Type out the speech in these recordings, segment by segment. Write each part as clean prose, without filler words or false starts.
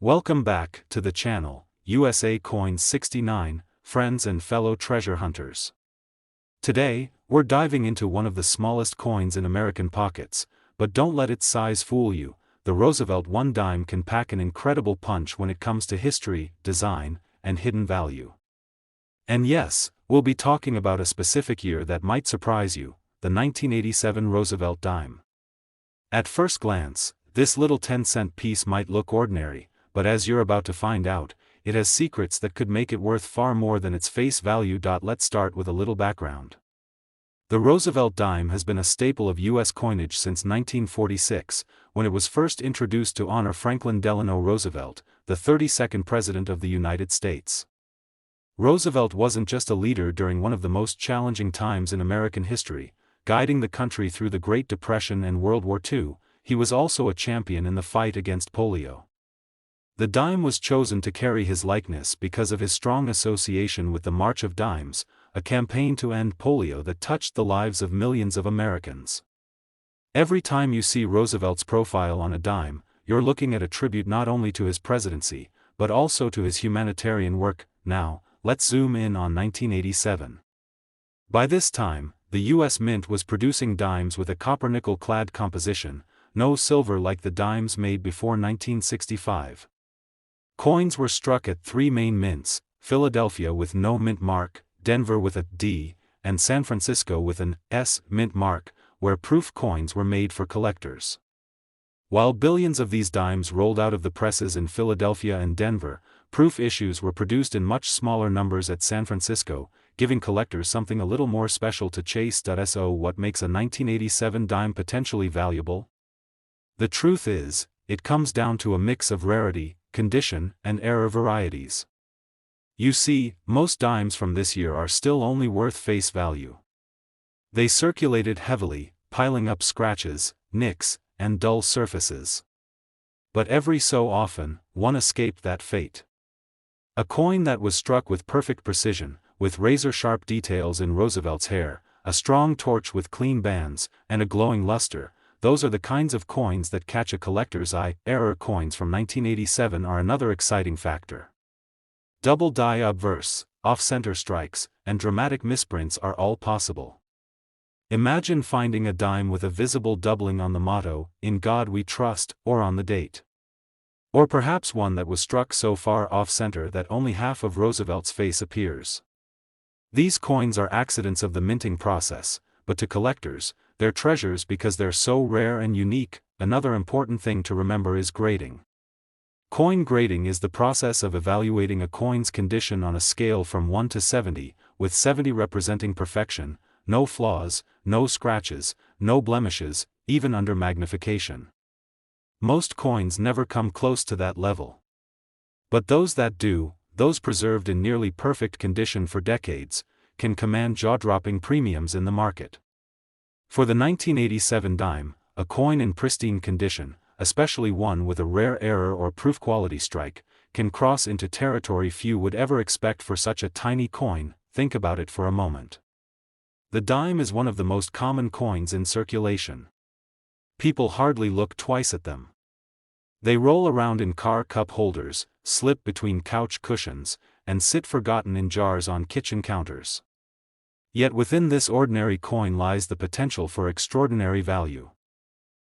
Welcome back to the channel, USA Coins 69, friends and fellow treasure hunters. Today, we're diving into one of the smallest coins in American pockets, but don't let its size fool you. The Roosevelt one dime can pack an incredible punch when it comes to history, design, and hidden value. And yes, we'll be talking about a specific year that might surprise you, the 1987 Roosevelt dime. At first glance, this little 10-cent piece might look ordinary, but as you're about to find out, it has secrets that could make it worth far more than its face value. Let's start with a little background. The Roosevelt dime has been a staple of U.S. coinage since 1946, when it was first introduced to honor Franklin Delano Roosevelt, the 32nd President of the United States. Roosevelt wasn't just a leader during one of the most challenging times in American history, guiding the country through the Great Depression and World War II, he was also a champion in the fight against polio. The dime was chosen to carry his likeness because of his strong association with the March of Dimes, a campaign to end polio that touched the lives of millions of Americans. Every time you see Roosevelt's profile on a dime, you're looking at a tribute not only to his presidency, but also to his humanitarian work. Now, let's zoom in on 1987. By this time, the U.S. Mint was producing dimes with a copper-nickel clad composition, no silver like the dimes made before 1965. Coins were struck at three main mints: Philadelphia with no mint mark, Denver with a D, and San Francisco with an S mint mark, where proof coins were made for collectors. While billions of these dimes rolled out of the presses in Philadelphia and Denver, proof issues were produced in much smaller numbers at San Francisco, giving collectors something a little more special to chase. So what makes a 1987 dime potentially valuable? The truth is, it comes down to a mix of rarity, condition, and error varieties. You see, most dimes from this year are still only worth face value. They circulated heavily, piling up scratches, nicks, and dull surfaces. But every so often, one escaped that fate. A coin that was struck with perfect precision, with razor-sharp details in Roosevelt's hair, a strong torch with clean bands, and a glowing luster. Those are the kinds of coins that catch a collector's eye. Error coins from 1987 are another exciting factor. Double die obverse, off-center strikes, and dramatic misprints are all possible. Imagine finding a dime with a visible doubling on the motto, "In God We Trust," or on the date. Or perhaps one that was struck so far off-center that only half of Roosevelt's face appears. These coins are accidents of the minting process, but to collectors, they're treasures because they're so rare and unique. Another important thing to remember is grading. Coin grading is the process of evaluating a coin's condition on a scale from 1 to 70, with 70 representing perfection, no flaws, no scratches, no blemishes, even under magnification. Most coins never come close to that level. But those that do, those preserved in nearly perfect condition for decades, can command jaw-dropping premiums in the market. For the 1987 dime, a coin in pristine condition, especially one with a rare error or proof quality strike, can cross into territory few would ever expect for such a tiny coin. Think about it for a moment. The dime is one of the most common coins in circulation. People hardly look twice at them. They roll around in car cup holders, slip between couch cushions, and sit forgotten in jars on kitchen counters. Yet within this ordinary coin lies the potential for extraordinary value.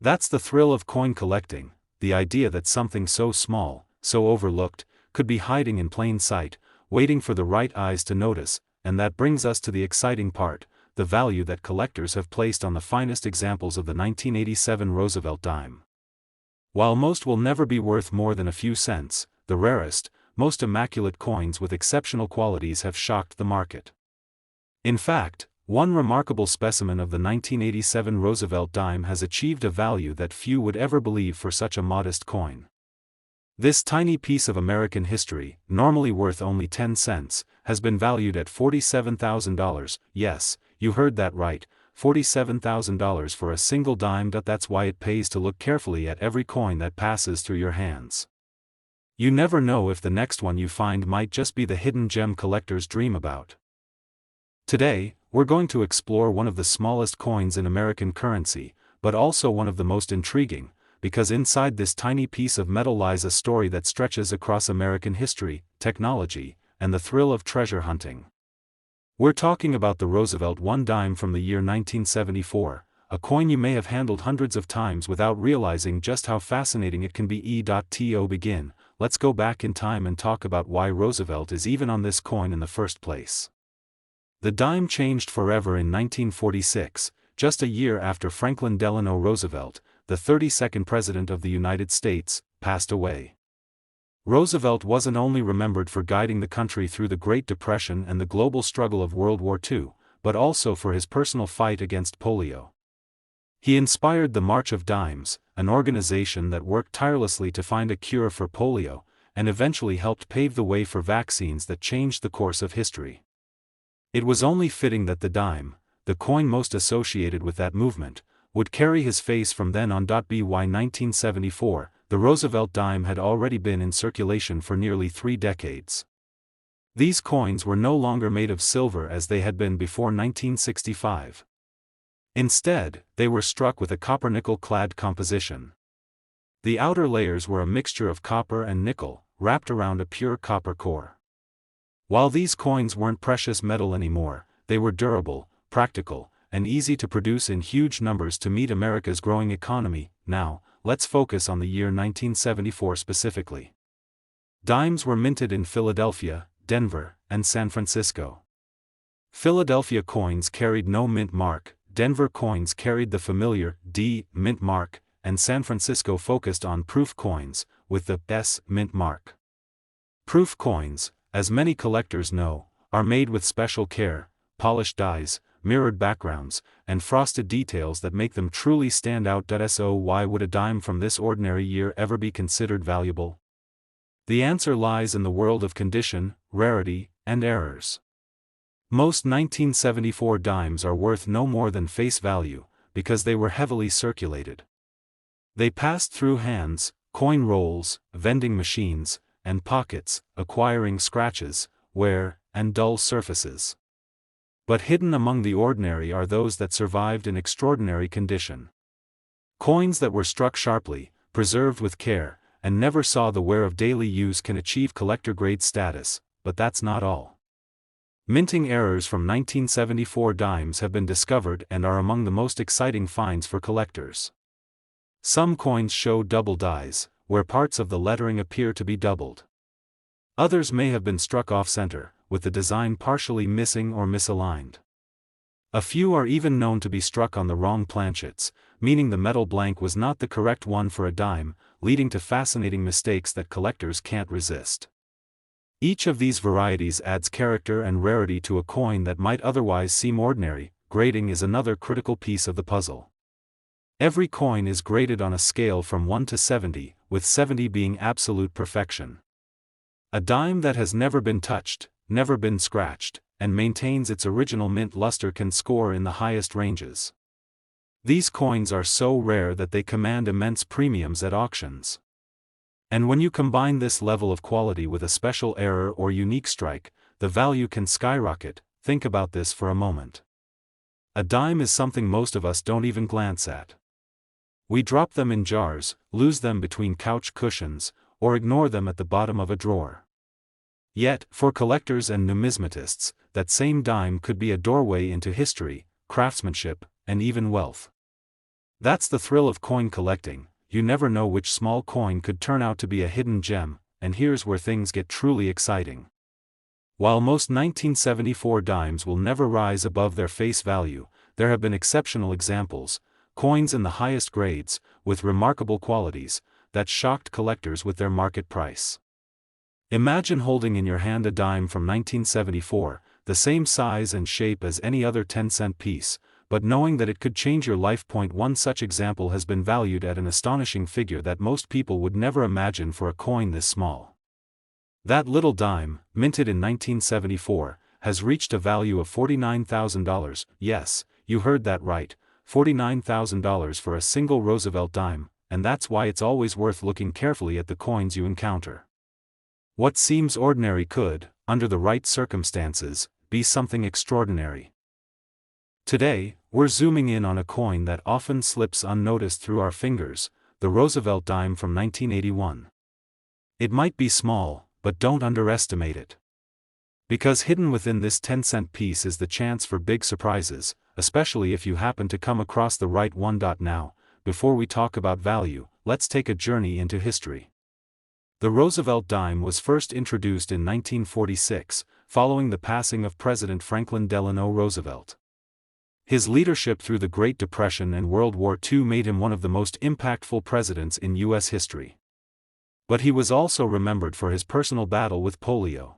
That's the thrill of coin collecting, the idea that something so small, so overlooked, could be hiding in plain sight, waiting for the right eyes to notice. And that brings us to the exciting part, the value that collectors have placed on the finest examples of the 1987 Roosevelt dime. While most will never be worth more than a few cents, the rarest, most immaculate coins with exceptional qualities have shocked the market. In fact, one remarkable specimen of the 1987 Roosevelt dime has achieved a value that few would ever believe for such a modest coin. This tiny piece of American history, normally worth only 10 cents, has been valued at $47,000. Yes, you heard that right, $47,000 for a single dime. That's why it pays to look carefully at every coin that passes through your hands. You never know if the next one you find might just be the hidden gem collectors dream about. Today, we're going to explore one of the smallest coins in American currency, but also one of the most intriguing, because inside this tiny piece of metal lies a story that stretches across American history, technology, and the thrill of treasure hunting. We're talking about the Roosevelt dime from the year 1974, a coin you may have handled hundreds of times without realizing just how fascinating it can be. To begin, let's go back in time and talk about why Roosevelt is even on this coin in the first place. The dime changed forever in 1946, just a year after Franklin Delano Roosevelt, the 32nd President of the United States, passed away. Roosevelt wasn't only remembered for guiding the country through the Great Depression and the global struggle of World War II, but also for his personal fight against polio. He inspired the March of Dimes, an organization that worked tirelessly to find a cure for polio, and eventually helped pave the way for vaccines that changed the course of history. It was only fitting that the dime, the coin most associated with that movement, would carry his face from then on. By 1974, the Roosevelt dime had already been in circulation for nearly 3 decades. These coins were no longer made of silver as they had been before 1965. Instead, they were struck with a copper-nickel-clad composition. The outer layers were a mixture of copper and nickel, wrapped around a pure copper core. While these coins weren't precious metal anymore, they were durable, practical, and easy to produce in huge numbers to meet America's growing economy. Now, let's focus on the year 1974 specifically. Dimes were minted in Philadelphia, Denver, and San Francisco. Philadelphia coins carried no mint mark, Denver coins carried the familiar D mint mark, and San Francisco focused on proof coins, with the S mint mark. Proof coins, as many collectors know, are made with special care, polished dies, mirrored backgrounds, and frosted details that make them truly stand out. So why would a dime from this ordinary year ever be considered valuable? The answer lies in the world of condition, rarity, and errors. Most 1974 dimes are worth no more than face value, because they were heavily circulated. They passed through hands, coin rolls, vending machines, and pockets, acquiring scratches, wear, and dull surfaces. But hidden among the ordinary are those that survived in extraordinary condition. Coins that were struck sharply, preserved with care, and never saw the wear of daily use can achieve collector-grade status, but that's not all. Minting errors from 1974 dimes have been discovered and are among the most exciting finds for collectors. Some coins show double dies, where parts of the lettering appear to be doubled. Others may have been struck off-center, with the design partially missing or misaligned. A few are even known to be struck on the wrong planchets, meaning the metal blank was not the correct one for a dime, leading to fascinating mistakes that collectors can't resist. Each of these varieties adds character and rarity to a coin that might otherwise seem ordinary. Grading is another critical piece of the puzzle. Every coin is graded on a scale from 1 to 70, with 70 being absolute perfection. A dime that has never been touched, never been scratched, and maintains its original mint luster can score in the highest ranges. These coins are so rare that they command immense premiums at auctions. And when you combine this level of quality with a special error or unique strike, the value can skyrocket. Think about this for a moment. A dime is something most of us don't even glance at. We drop them in jars, lose them between couch cushions, or ignore them at the bottom of a drawer. Yet, for collectors and numismatists, that same dime could be a doorway into history, craftsmanship, and even wealth. That's the thrill of coin collecting. You never know which small coin could turn out to be a hidden gem, and here's where things get truly exciting. While most 1974 dimes will never rise above their face value, there have been exceptional examples, coins in the highest grades, with remarkable qualities, that shocked collectors with their market price. Imagine holding in your hand a dime from 1974, the same size and shape as any other 10-cent piece, but knowing that it could change your life. One such example has been valued at an astonishing figure that most people would never imagine for a coin this small. That little dime, minted in 1974, has reached a value of $49,000. Yes, you heard that right, $49,000 for a single Roosevelt dime, and that's why it's always worth looking carefully at the coins you encounter. What seems ordinary could, under the right circumstances, be something extraordinary. Today, we're zooming in on a coin that often slips unnoticed through our fingers, the Roosevelt dime from 1981. It might be small, but don't underestimate it. Because hidden within this 10-cent piece is the chance for big surprises, especially if you happen to come across the right one. Now, before we talk about value, let's take a journey into history. The Roosevelt dime was first introduced in 1946, following the passing of President Franklin Delano Roosevelt. His leadership through the Great Depression and World War II made him one of the most impactful presidents in U.S. history. But he was also remembered for his personal battle with polio.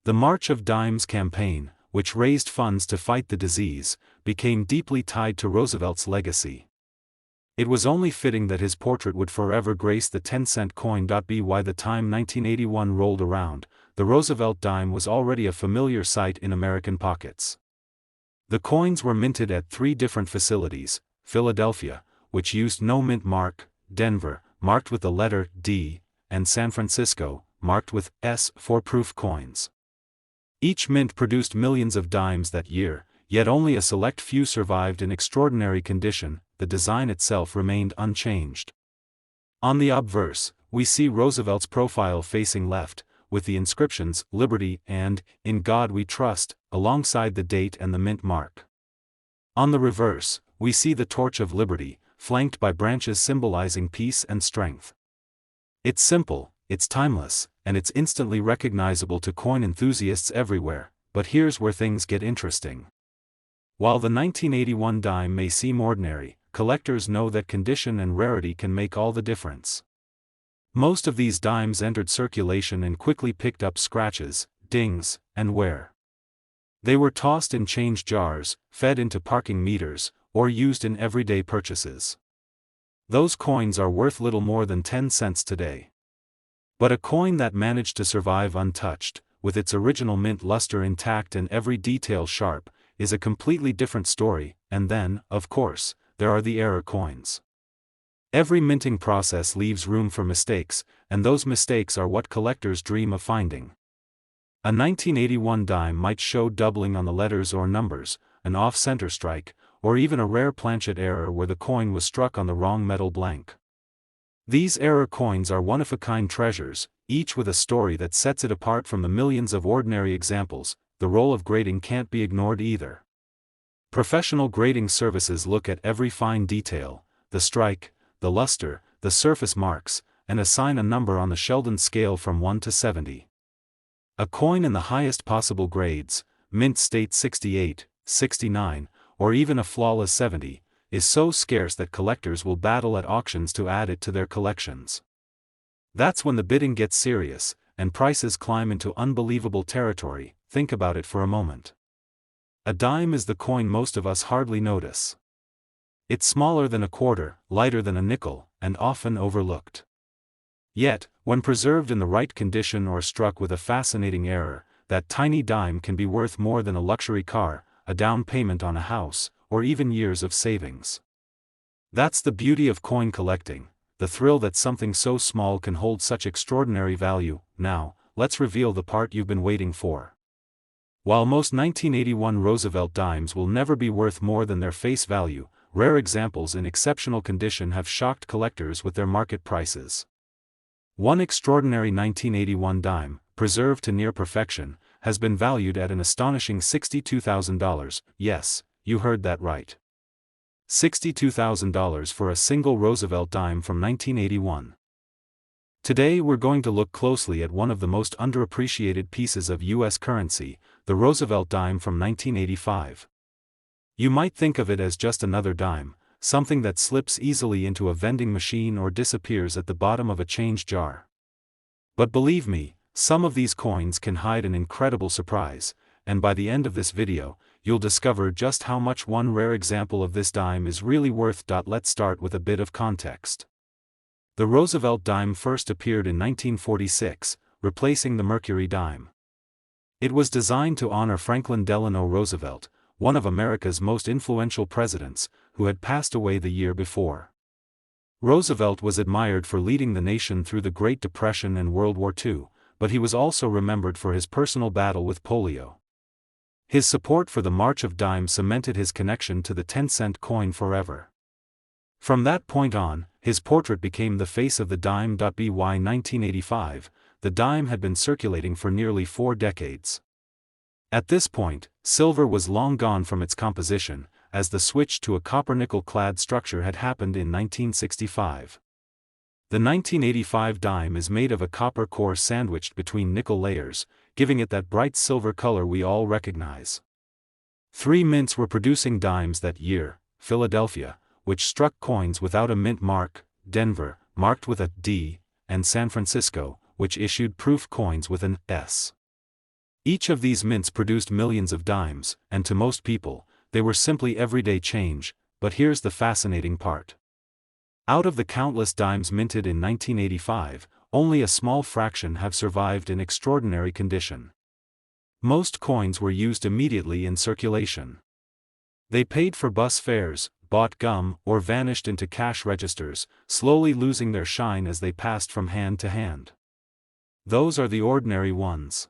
The March of Dimes campaign, which raised funds to fight the disease, became deeply tied to Roosevelt's legacy. It was only fitting that his portrait would forever grace the 10-cent coin. By the time 1981 rolled around, the Roosevelt dime was already a familiar sight in American pockets. The coins were minted at 3 different facilities: Philadelphia, which used no mint mark; Denver, marked with the letter D; and San Francisco, marked with S for proof coins. Each mint produced millions of dimes that year, yet only a select few survived in extraordinary condition. The design itself remained unchanged. On the obverse, we see Roosevelt's profile facing left, with the inscriptions "Liberty" and "In God We Trust," alongside the date and the mint mark. On the reverse, we see the torch of liberty, flanked by branches symbolizing peace and strength. It's simple, it's timeless, and it's instantly recognizable to coin enthusiasts everywhere. But here's where things get interesting. While the 1981 dime may seem ordinary, collectors know that condition and rarity can make all the difference. Most of these dimes entered circulation and quickly picked up scratches, dings, and wear. They were tossed in change jars, fed into parking meters, or used in everyday purchases. Those coins are worth little more than 10 cents today. But a coin that managed to survive untouched, with its original mint luster intact and every detail sharp, is a completely different story. And then, of course, there are the error coins. Every minting process leaves room for mistakes, and those mistakes are what collectors dream of finding. A 1981 dime might show doubling on the letters or numbers, an off-center strike, or even a rare planchet error where the coin was struck on the wrong metal blank. These error coins are one-of-a-kind treasures, each with a story that sets it apart from the millions of ordinary examples. The role of grading can't be ignored either. Professional grading services look at every fine detail, the strike, the luster, the surface marks, and assign a number on the Sheldon scale from 1 to 70. A coin in the highest possible grades, mint state 68, 69, or even a flawless 70, is so scarce that collectors will battle at auctions to add it to their collections. That's when the bidding gets serious, and prices climb into unbelievable territory. Think about it for a moment. A dime is the coin most of us hardly notice. It's smaller than a quarter, lighter than a nickel, and often overlooked. Yet, when preserved in the right condition or struck with a fascinating error, that tiny dime can be worth more than a luxury car, a down payment on a house, or even years of savings. That's the beauty of coin collecting, the thrill that something so small can hold such extraordinary value. Now, let's reveal the part you've been waiting for. While most 1981 Roosevelt dimes will never be worth more than their face value, rare examples in exceptional condition have shocked collectors with their market prices. One extraordinary 1981 dime, preserved to near perfection, has been valued at an astonishing $62,000. Yes, you heard that right. $62,000 for a single Roosevelt dime from 1981. Today we're going to look closely at one of the most underappreciated pieces of U.S. currency, the Roosevelt dime from 1985. You might think of it as just another dime, something that slips easily into a vending machine or disappears at the bottom of a change jar. But believe me, some of these coins can hide an incredible surprise, and by the end of this video, you'll discover just how much one rare example of this dime is really worth. Let's start with a bit of context. The Roosevelt dime first appeared in 1946, replacing the Mercury dime. It was designed to honor Franklin Delano Roosevelt, one of America's most influential presidents, who had passed away the year before. Roosevelt was admired for leading the nation through the Great Depression and World War II, but he was also remembered for his personal battle with polio. His support for the March of Dimes cemented his connection to the 10-cent coin forever. From that point on, his portrait became the face of the dime. By 1985, the dime had been circulating for nearly 4 decades. At this point, silver was long gone from its composition, as the switch to a copper-nickel-clad structure had happened in 1965. The 1985 dime is made of a copper core sandwiched between nickel layers, giving it that bright silver color we all recognize. 3 mints were producing dimes that year: Philadelphia, which struck coins without a mint mark; Denver, marked with a D; and San Francisco, which issued proof coins with an S. Each of these mints produced millions of dimes, and to most people, they were simply everyday change. But here's the fascinating part. Out of the countless dimes minted in 1985, only a small fraction have survived in extraordinary condition. Most coins were used immediately in circulation. They paid for bus fares, bought gum, or vanished into cash registers, slowly losing their shine as they passed from hand to hand. Those are the ordinary ones.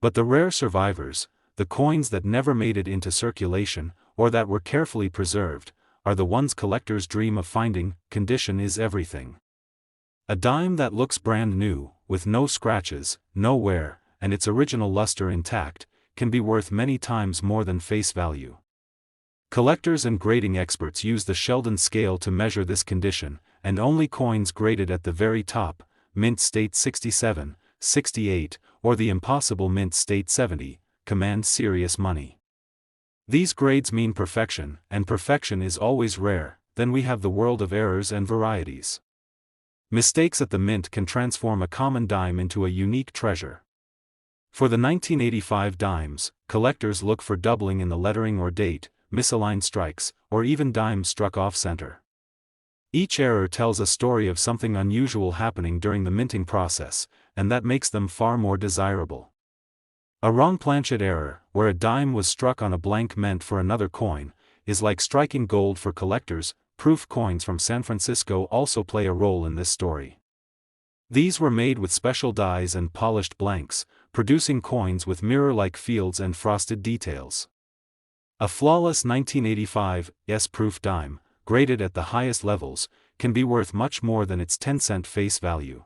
But the rare survivors, the coins that never made it into circulation, or that were carefully preserved, are the ones collectors dream of finding. Condition is everything. A dime that looks brand new, with no scratches, no wear, and its original luster intact, can be worth many times more than face value. Collectors and grading experts use the Sheldon scale to measure this condition, and only coins graded at the very top, mint state 67, 68, or the impossible mint state 70, command serious money. These grades mean perfection, and perfection is always rare. Then we have the world of errors and varieties. Mistakes at the mint can transform a common dime into a unique treasure. For the 1985 dimes, collectors look for doubling in the lettering or date, misaligned strikes, or even dimes struck off-center. Each error tells a story of something unusual happening during the minting process, and that makes them far more desirable. A wrong planchet error, where a dime was struck on a blank meant for another coin, is like striking gold for collectors. Proof coins from San Francisco also play a role in this story. These were made with special dies and polished blanks, producing coins with mirror-like fields and frosted details. A flawless 1985 S-proof dime, graded at the highest levels, can be worth much more than its 10-cent face value.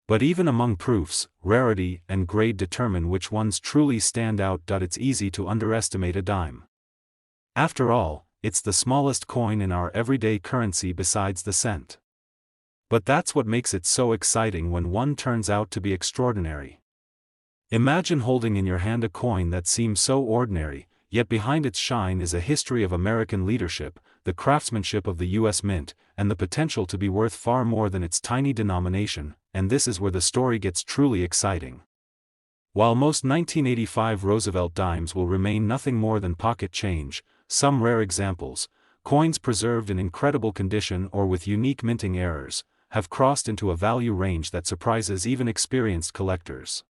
But even among proofs, rarity and grade determine which ones truly stand out. It's easy to underestimate a dime. After all, it's the smallest coin in our everyday currency besides the cent. But that's what makes it so exciting when one turns out to be extraordinary. Imagine holding in your hand a coin that seems so ordinary, yet behind its shine is a history of American leadership, the craftsmanship of the U.S. Mint, and the potential to be worth far more than its tiny denomination. And this is where the story gets truly exciting. While most 1985 Roosevelt dimes will remain nothing more than pocket change, some rare examples, coins preserved in incredible condition or with unique minting errors, have crossed into a value range that surprises even experienced collectors.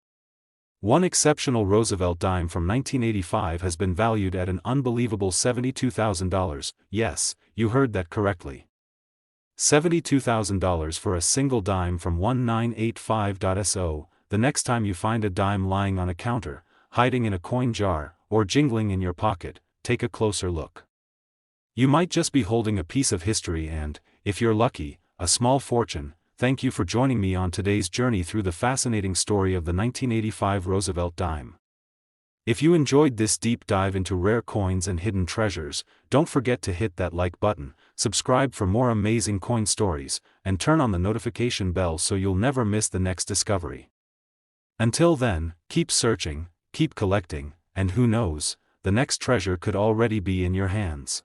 One exceptional Roosevelt dime from 1985 has been valued at an unbelievable $72,000. Yes, you heard that correctly. $72,000 for a single dime from 1985. The next time you find a dime lying on a counter, hiding in a coin jar, or jingling in your pocket, take a closer look. You might just be holding a piece of history and, if you're lucky, a small fortune. Thank you for joining me on today's journey through the fascinating story of the 1985 Roosevelt dime. If you enjoyed this deep dive into rare coins and hidden treasures, don't forget to hit that like button, subscribe for more amazing coin stories, and turn on the notification bell so you'll never miss the next discovery. Until then, keep searching, keep collecting, and who knows, the next treasure could already be in your hands.